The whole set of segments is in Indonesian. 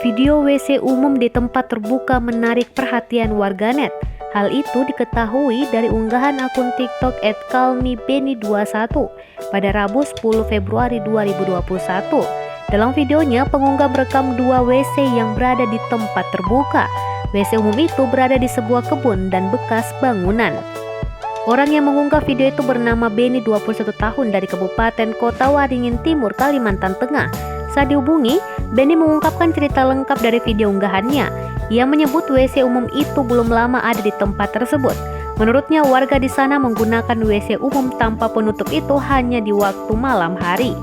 Video WC umum di tempat terbuka menarik perhatian warganet. Hal itu diketahui dari unggahan akun TikTok @callmebeni21 pada Rabu 10 Februari 2021. Dalam videonya, pengunggah merekam dua WC yang berada di tempat terbuka. WC umum itu berada di sebuah kebun dan bekas bangunan. Orang yang mengunggah video itu bernama Beni, 21 tahun, dari Kabupaten Kota Waringin Timur, Kalimantan Tengah. Saat dihubungi, Beni mengungkapkan cerita lengkap dari video unggahannya. Ia menyebut WC umum itu belum lama ada di tempat tersebut. Menurutnya, warga di sana menggunakan WC umum tanpa penutup itu hanya di waktu malam hari.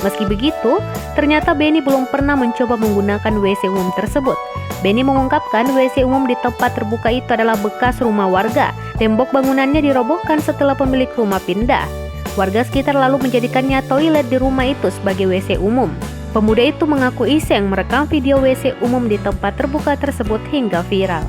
Meski begitu, ternyata Beni belum pernah mencoba menggunakan WC umum tersebut. Beni mengungkapkan WC umum di tempat terbuka itu adalah bekas rumah warga. Tembok bangunannya dirobohkan setelah pemilik rumah pindah. Warga sekitar lalu menjadikannya toilet di rumah itu sebagai WC umum. Pemuda itu mengaku iseng merekam video WC umum di tempat terbuka tersebut hingga viral.